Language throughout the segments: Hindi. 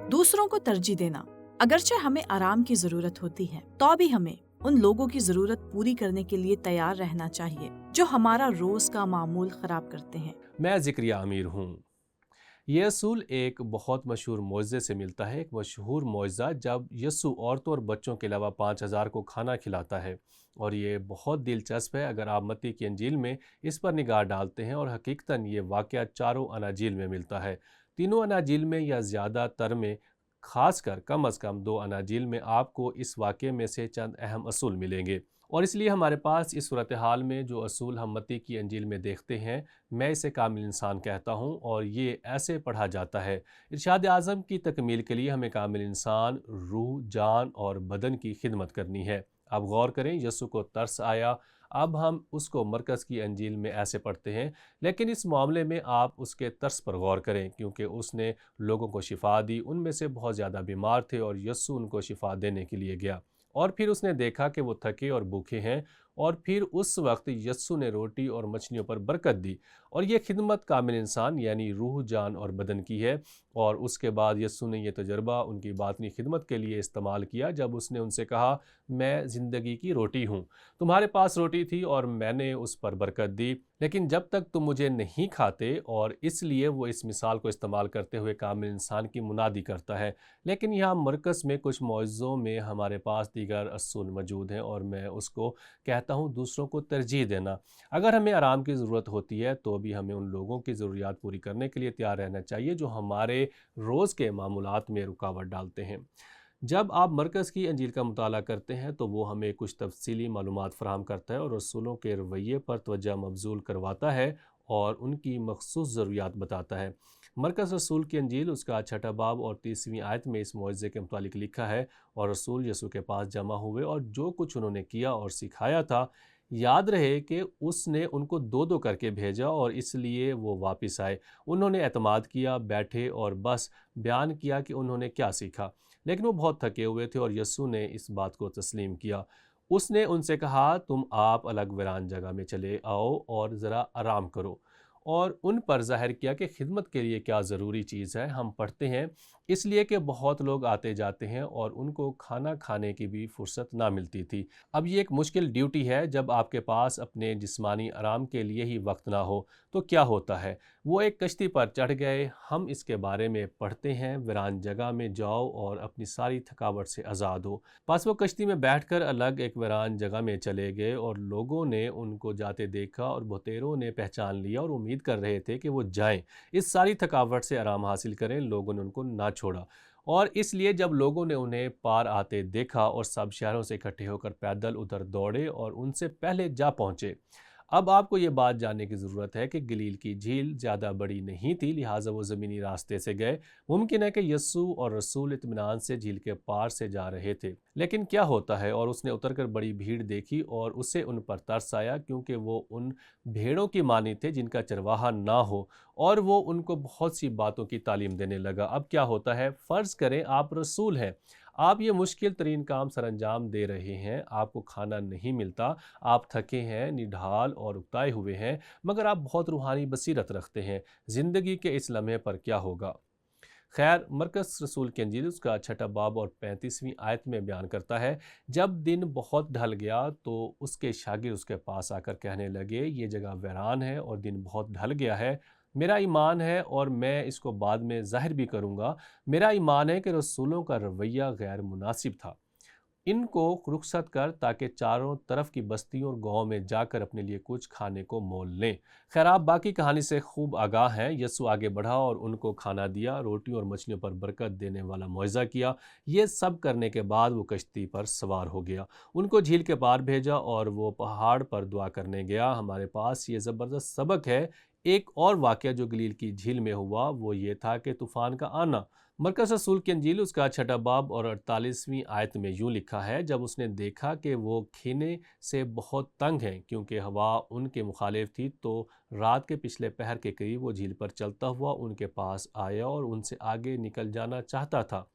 दूसरों को तरजीह देना। अगरचे हमें आराम की जरूरत होती है, तो भी हमें उन लोगों की जरूरत पूरी करने के लिए तैयार रहना चाहिए जो हमारा रोज का मामूल खराब करते हैं। मैं ज़िक्रिया अमीर हूँ। ये असूल एक बहुत मशहूर मुआज़े से मिलता है। एक मशहूर मुआज़ा जब यस्सु औरतों और बच्चों के अलावा 5,000 को खाना खिलाता है, और ये बहुत दिलचस्प है अगर आप मत्ती की इंजील में इस पर निगाह डालते हैं। और हकीकतन ये वाक़या चारों अनाजील में मिलता है। तीनों अनाजील में या ज़्यादातर में, ख़ासकर कम अज़ कम 2 अनाजील में आपको इस वाक़ये में से चंद अहम असूल मिलेंगे। और इसलिए हमारे पास इस सूरत हाल में जो असूल हम मत्ती की इंजील में देखते हैं, मैं इसे कामिल इंसान कहता हूँ। और ये ऐसे पढ़ा जाता है, इरशाद आज़म की तकमील के लिए हमें कामिल इंसान, रूह, जान और बदन की खिदमत करनी है। अब गौर करें, यस्सु को तरस आया। अब हम उसको मरकज़ की इंजील में ऐसे पढ़ते हैं, लेकिन इस मामले में आप उसके तरस पर गौर करें, क्योंकि उसने लोगों को शिफा दी। उनमें से बहुत ज़्यादा बीमार थे और यस्सु उनको शिफा देने के लिए गया। और फिर उसने देखा कि वो थके और भूखे हैं, और फिर उस वक्त यस्सु ने रोटी और मछलियों पर बरकत दी। और ये खिदमत कामिल इंसान यानी रूह, जान और बदन की है। और उसके बाद यस्सु ने यह तजर्बा उनकी बातनी खिदमत के लिए इस्तेमाल किया जब उसने उनसे कहा, मैं ज़िंदगी की रोटी हूँ। तुम्हारे पास रोटी थी और मैंने उस पर बरकत दी, लेकिन जब तक तुम मुझे नहीं खाते। और इसलिए वो इस मिसाल को इस्तेमाल करते हुए कामिल इंसान की मुनादी करता है। लेकिन यहाँ मरकज़ में कुछ मौज़ों में हमारे पास दीगर असूल मौजूद हैं, और मैं उसको कहता हूँ दूसरों को तरजीह देना। अगर हमें आराम की ज़रूरत होती है, तो भी हमें उन लोगों की ज़रूरियात पूरी करने के लिए तैयार रहना चाहिए जो हमारे रोज़ के मामूलात में रुकावट डालते हैं। जब आप मरकज़ की अंजील का मुताला करते हैं, तो वो हमें कुछ तफसीली मालूमात फ़राहम करता है और रसूलों के रवैये पर तवज्जो मबज़ूल करवाता है और उनकी मखसूस ज़रूरियात बताता है। मरकज़ रसूल की अंजील उसका 6 बाब और 30वीं आयत में इस मुआज़े के मुतालिक लिखा है, और रसूल यीशु के पास जमा हुए और जो कुछ उन्होंने किया और सिखाया था, याद रहे कि उसने उनको दो दो करके भेजा, और इसलिए वो वापस आए। उन्होंने एतमाद किया, बैठे और बस बयान किया कि उन्होंने क्या सीखा। लेकिन वो बहुत थके हुए थे और यस्सु ने इस बात को तस्लीम किया। उसने उनसे कहा, तुम आप अलग वीरान जगह में चले आओ और ज़रा आराम करो। और उन पर ज़ाहिर किया कि खिदमत के लिए क्या ज़रूरी चीज़ है। हम पढ़ते हैं, इसलिए कि बहुत लोग आते जाते हैं और उनको खाना खाने की भी फुर्सत ना मिलती थी। अब ये एक मुश्किल ड्यूटी है जब आपके पास अपने जिस्मानी आराम के लिए ही वक्त ना हो। तो क्या होता है, वो एक कश्ती पर चढ़ गए। हम इसके बारे में पढ़ते हैं, वीरान जगह में जाओ और अपनी सारी थकावट से आज़ाद हो। बस वो कश्ती में बैठकर अलग एक वीरान जगह में चले गए, और लोगों ने उनको जाते देखा और बहुतेरों ने पहचान लिया और उम्मीद कर रहे थे कि वो जाएं, इस सारी थकावट से आराम हासिल करें। लोगों ने उनको ना छोड़ा, और इसलिए जब लोगों ने उन्हें पार आते देखा और सब शहरों से इकट्ठे होकर पैदल उधर दौड़े और उनसे पहले जा पहुंचे। अब आपको ये बात जानने की ज़रूरत है कि गलील की झील ज़्यादा बड़ी नहीं थी, लिहाजा वो ज़मीनी रास्ते से गए। मुमकिन है कि यस्सु और रसूल इत्मीनान से झील के पार से जा रहे थे। लेकिन क्या होता है, और उसने उतरकर बड़ी भीड़ देखी और उसे उन पर तरस आया, क्योंकि वो उन भेड़ों की मानी थे जिनका चरवाहा ना हो, और वो उनको बहुत सी बातों की तालीम देने लगा। अब क्या होता है, फ़र्ज़ करें आप रसूल हैं, आप ये मुश्किल तरीन काम सरअंजाम दे रहे हैं, आपको खाना नहीं मिलता, आप थके हैं, निढाल और उकताए हुए हैं, मगर आप बहुत रूहानी बसीरत रखते हैं। ज़िंदगी के इस लम्हे पर क्या होगा? खैर, मरकज़ रसूल की अंजील उसका 6 बाब और 35वीं आयत में बयान करता है, जब दिन बहुत ढल गया तो उसके शागिर्द उसके पास आकर कहने लगे, ये जगह वीरान है और दिन बहुत ढल गया है। मेरा ईमान है, और मैं इसको बाद में ज़ाहिर भी करूँगा, मेरा ईमान है कि रसूलों का रवैया गैर मुनासिब था। इनको रुखसत कर, ताकि चारों तरफ की बस्तियों और गाँव में जाकर अपने लिए कुछ खाने को मोल लें। खैर, आप बाकी कहानी से खूब आगाह हैं। यस्सु आगे बढ़ा और उनको खाना दिया, रोटी और मछलियों पर बरकत देने वाला मुआज़ा किया। ये सब करने के बाद वो कश्ती पर सवार हो गया, उनको झील के पार भेजा और वो पहाड़ पर दुआ करने गया। हमारे पास ये ज़बरदस्त सबक है। एक और वाक़या जो गलील की झील में हुआ, वो ये था कि तूफ़ान का आना। मरकज़ रसूल की अंजील उसका 6 बाब और 48वीं आयत में यूँ लिखा है, जब उसने देखा कि वो खीने से बहुत तंग हैं, क्योंकि हवा उनके मुखालिफ थी, तो रात के पिछले पहर के करीब वो झील पर चलता हुआ उनके पास आया और उनसे आगे निकल जाना चाहता था।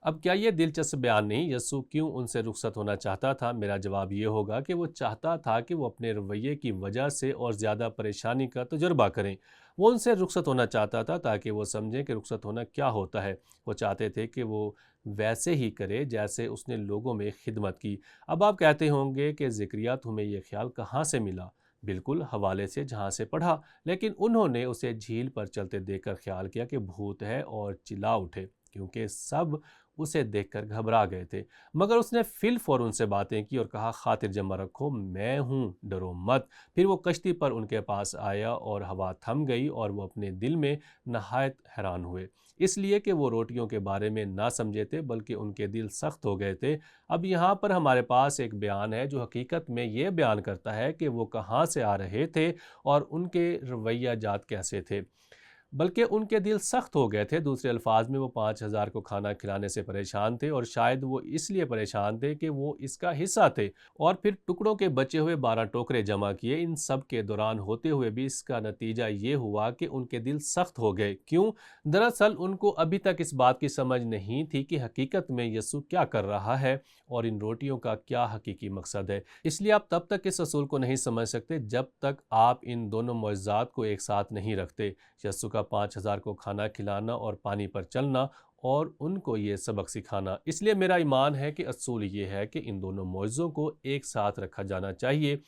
अब क्या ये दिलचस्प बयान नहीं? यीशु क्यों उनसे रुखसत होना चाहता था? मेरा जवाब ये होगा कि वो चाहता था कि वो अपने रवैये की वजह से और ज़्यादा परेशानी का तजुर्बा करें। वो उनसे रुखसत होना चाहता था ताकि वो समझें कि रुखसत होना क्या होता है। वो चाहते थे कि वो वैसे ही करे जैसे उसने लोगों में खिदमत की। अब आप कहते होंगे कि ज़िक्रिया तुम्हें ये ख्याल कहाँ से मिला? बिल्कुल हवाले से जहाँ से पढ़ा। लेकिन उन्होंने उसे झील पर चलते देखकर ख्याल किया कि भूत है और चिल्ला उठे, क्योंकि सब उसे देखकर घबरा गए थे। मगर उसने फिल उनसे बातें की और कहा, खातिर जमा रखो, मैं हूँ, डरो मत। फिर वो कश्ती पर उनके पास आया और हवा थम गई और वो अपने दिल में नहायत हैरान हुए, इसलिए कि वो रोटियों के बारे में ना समझे थे, बल्कि उनके दिल सख्त हो गए थे। अब यहाँ पर हमारे पास एक बयान है जो हकीकत में ये बयान करता है कि वो कहाँ से आ रहे थे और उनके रवैया जात कैसे थे, बल्कि उनके दिल सख्त हो गए थे। दूसरे अल्फाज में वो 5,000 को खाना खिलाने से परेशान थे, और शायद वो इसलिए परेशान थे कि वो इसका हिस्सा थे। और फिर टुकड़ों के बचे हुए 12 टोकरे जमा किए। इन सब के दौरान होते हुए भी इसका नतीजा ये हुआ कि उनके दिल सख्त हो गए। क्यों? दरअसल उनको अभी तक इस बात की समझ नहीं थी कि हकीकत में यीशु क्या कर रहा है और इन रोटियों का क्या हकीकी मकसद है। इसलिए आप तब तक इस असूल को नहीं समझ सकते जब तक आप इन दोनों मौजज़ात को एक साथ नहीं रखते, यीशु का 5,000 को खाना खिलाना और पानी पर चलना, और उनको ये सबक सिखाना। इसलिए मेरा ईमान है कि असूल ये है कि इन दोनों मौजों को एक साथ रखा जाना चाहिए।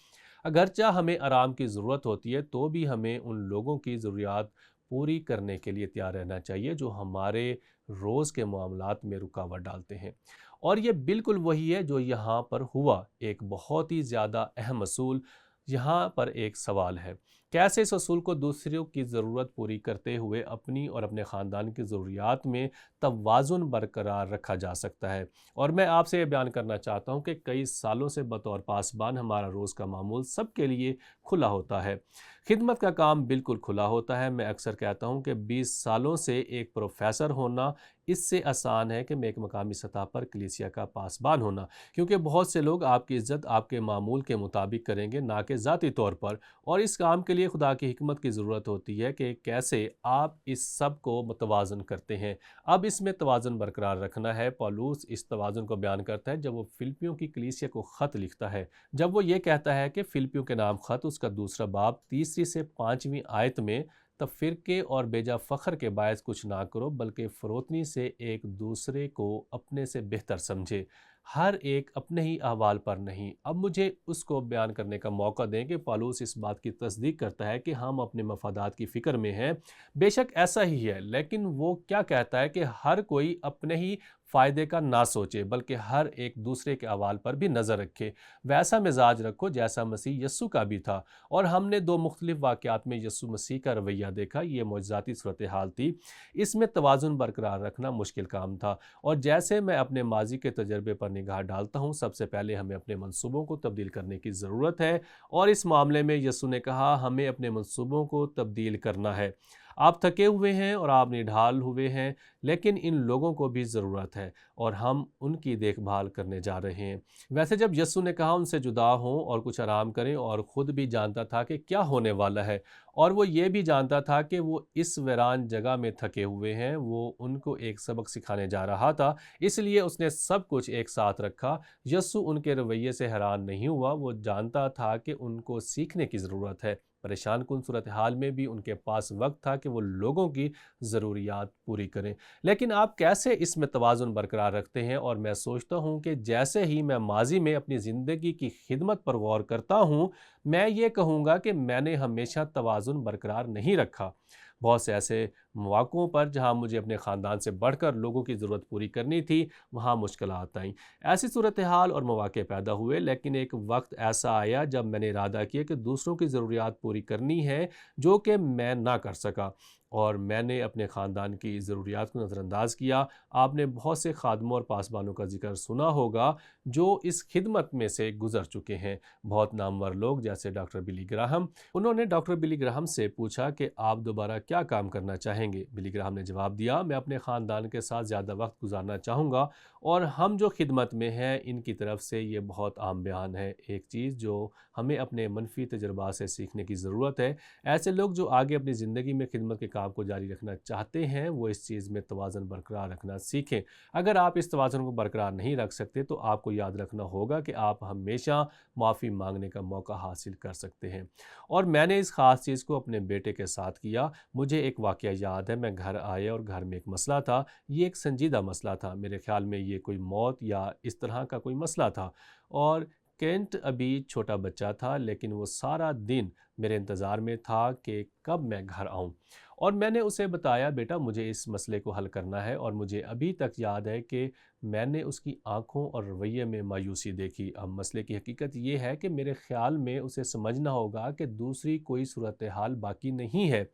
अगरचा हमें आराम की ज़रूरत होती है, तो भी हमें उन लोगों की ज़रूरियात पूरी करने के लिए तैयार रहना चाहिए जो हमारे रोज़ के मामलात में रुकावट डालते हैं। और ये बिल्कुल वही है जो यहाँ पर हुआ। एक बहुत ही ज़्यादा अहम असूल। यहाँ पर एक सवाल है, कैसे इस असूल को दूसरों की ज़रूरत पूरी करते हुए अपनी और अपने ख़ानदान की ज़रूरियात में तवाज़ुन बरकरार रखा जा सकता है। और मैं आपसे ये बयान करना चाहता हूँ कि कई सालों से बतौर पासबान हमारा रोज़ का मामूल सबके लिए खुला होता है। खिदमत का काम बिल्कुल खुला होता है। मैं अक्सर कहता हूँ कि 20 सालों से एक प्रोफेसर होना इससे आसान है कि मैं एक मकामी सतह पर कलीसिया का पासबान होना, क्योंकि बहुत से लोग आपकी इज़्ज़त आपके मामूल के मुताबिक करेंगे, ना कि ज़ाती तौर पर। और इस काम के लिए खुदा की हिकमत की ज़रूरत होती है कि कैसे आप इस सब को मुतवाज़न करते हैं। अब इसमें तवाज़ुन बरकरार रखना है। पौलुस इस तवाज़ुन को बयान करता है जब वो फिलिपियों की कलीसिया को ख़त लिखता है। जब वो ये कहता है कि फिलिपियों के नाम ख़त, उसका दूसरा बाब 3 से 5वीं आयत में, तब फ़िरके और बेजा फ़ख्र के बायस कुछ ना करो, बल्कि फ़रोतनी से एक दूसरे को अपने से बेहतर समझे, हर एक अपने ही अहवाल पर नहीं। अब मुझे उसको बयान करने का मौका दें कि पौलुस इस बात की तस्दीक करता है कि हम अपने मफादात की फ़िक्र में हैं। बेशक ऐसा ही है, लेकिन वो क्या कहता है कि हर कोई अपने ही फ़ायदे का ना सोचे, बल्कि हर एक दूसरे के अहवाल पर भी नज़र रखे। वैसा मिजाज रखो जैसा मसीह यस्सु का भी था। और हमने दो मुख्तलिफ वाक़यात में यस्सु मसीह का रवैया देखा। ये मौजज़ाती सूरत हाल थी। इसमें तवाज़ुन बरकरार रखना मुश्किल काम था। और जैसे मैं अपने माजी के तजर्बे पर निगाह डालता हूँ, सबसे पहले हमें अपने मंसूबों को तब्दील करने की ज़रूरत है। और इस मामले में यस्सु ने कहा, हमें अपने मंसूबों को तब्दील करना है। आप थके हुए हैं और आप निढाल हुए हैं, लेकिन इन लोगों को भी ज़रूरत है और हम उनकी देखभाल करने जा रहे हैं। वैसे जब यस्सु ने कहा उनसे जुदा हों और कुछ आराम करें, और ख़ुद भी जानता था कि क्या होने वाला है, और वो ये भी जानता था कि वो इस वीरान जगह में थके हुए हैं, वो उनको एक सबक सिखाने जा रहा था, इसलिए उसने सब कुछ एक साथ रखा। यस्सु उनके रवैये से हैरान नहीं हुआ। वो जानता था कि उनको सीखने की ज़रूरत है। परेशान कुन सूरत हाल में भी उनके पास वक्त था कि वो लोगों की ज़रूरियात पूरी करें। लेकिन आप कैसे इसमें तवाज़ुन बरकरार रखते हैं? और मैं सोचता हूँ कि जैसे ही मैं माजी में अपनी ज़िंदगी की खिदमत पर गौर करता हूँ, मैं ये कहूँगा कि मैंने हमेशा तवाज़ुन बरकरार नहीं रखा। बहुत से ऐसे मौक़ों पर जहाँ मुझे अपने ख़ानदान से बढ़कर लोगों की ज़रूरत पूरी करनी थी, वहाँ मुश्किलात आईं। ऐसी सूरत हाल और मौक़े पैदा हुए, लेकिन एक वक्त ऐसा आया जब मैंने इरादा किया कि दूसरों की ज़रूरियात पूरी करनी है, जो कि मैं ना कर सका, और मैंने अपने ख़ानदान की ज़रूरियात को नज़रअंदाज किया। आपने बहुत से खादमों और पासबानों का ज़िक्र सुना होगा जो इस खिदमत में से गुज़र चुके हैं। बहुत नामवर लोग जैसे डॉक्टर बिली ग्राहम। उन्होंने डॉक्टर बिली ग्राहम से पूछा कि आप दोबारा क्या काम करना चाहेंगे? चाहेंगे? बिली ग्राहम ने जवाब दिया, मैं अपने ख़ानदान के साथ ज़्यादा वक्त गुजारना चाहूँगा और हम जो खिदमत में हैं इनकी तरफ से ये बहुत आम बयान है। एक चीज़ जो हमें अपने मनफी तजुर्बात से सीखने की ज़रूरत है, ऐसे लोग जो आगे अपनी ज़िंदगी में खिदमत के काम को जारी रखना चाहते हैं वो इस चीज़ में तवाज़ुन बरकरार रखना सीखें। अगर आप इस तवाज़ुन को बरकरार नहीं रख सकते तो आपको याद रखना होगा कि आप हमेशा माफ़ी मांगने का मौका हासिल कर सकते हैं। और मैंने इस ख़ास चीज़ को अपने बेटे के साथ किया। मुझे एक वाक़या याद है, मैं घर आया और घर में एक मसला था। ये एक संजीदा मसला था, मेरे ख़्याल में ये कोई मौत या इस तरह का कोई मसला था। और केंट अभी छोटा बच्चा था, लेकिन वो सारा दिन मेरे इंतज़ार में था कि कब मैं घर आऊँ। और मैंने उसे बताया, बेटा मुझे इस मसले को हल करना है। और मुझे अभी तक याद है कि मैंने उसकी आँखों और रवैये में मायूसी देखी। अब मसले की हकीकत ये है कि मेरे ख़्याल में उसे समझना होगा कि दूसरी कोई सूरत हाल बाकी नहीं है।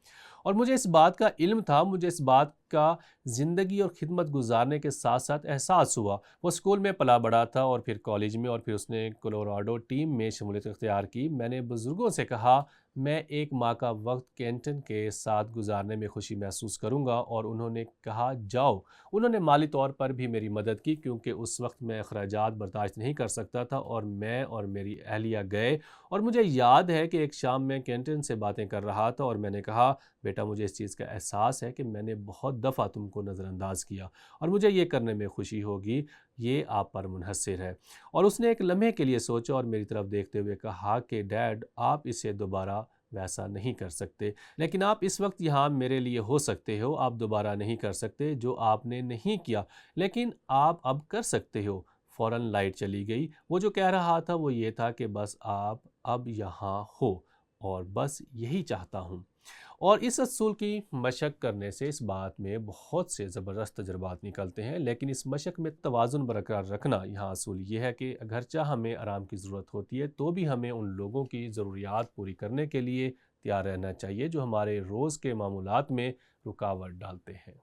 और मुझे इस बात का इल्म था, मुझे इस बात का ज़िंदगी और खिदमत गुजारने के साथ साथ एहसास हुआ। वो स्कूल में पला बड़ा था और फिर कॉलेज में, और फिर उसने कोलोराडो टीम में शमूलियत इख्तियार की। मैंने बुज़ुर्गों से कहा, मैं एक माह का वक्त केंटन के साथ गुजारने में खुशी महसूस करूंगा। और उन्होंने कहा, जाओ। उन्होंने माली तौर पर भी मेरी मदद की, क्योंकि उस वक्त मैं अखराजात बर्दाश्त नहीं कर सकता था। और मैं और मेरी अहलिया गए। और मुझे याद है कि एक शाम मैं केंटन से बातें कर रहा था और मैंने कहा, बेटा मुझे इस चीज़ का एहसास है कि मैंने बहुत दफ़ा तुमको नज़रअंदाज किया और मुझे ये करने में खुशी होगी, ये आप पर मुनहसर है। और उसने एक लम्हे के लिए सोचा और मेरी तरफ देखते हुए कहा कि डैड, आप इसे दोबारा वैसा नहीं कर सकते, लेकिन आप इस वक्त यहाँ मेरे लिए हो सकते हो। आप दोबारा नहीं कर सकते जो आपने नहीं किया, लेकिन आप अब कर सकते हो। फ़ौरन लाइट चली गई। वो जो कह रहा था वो ये था कि बस आप अब यहाँ हो और बस यही चाहता हूँ। और इस असूल की मशक करने से इस बात में बहुत से ज़बरदस्त तजुर्बात निकलते हैं, लेकिन इस मशक में तवाज़ुन बरकरार रखना यहाँ असूल ये है कि अगरचा हमें आराम की ज़रूरत होती है तो भी हमें उन लोगों की ज़रूरियात पूरी करने के लिए तैयार रहना चाहिए जो हमारे रोज़ के मामूलात में रुकावट डालते हैं।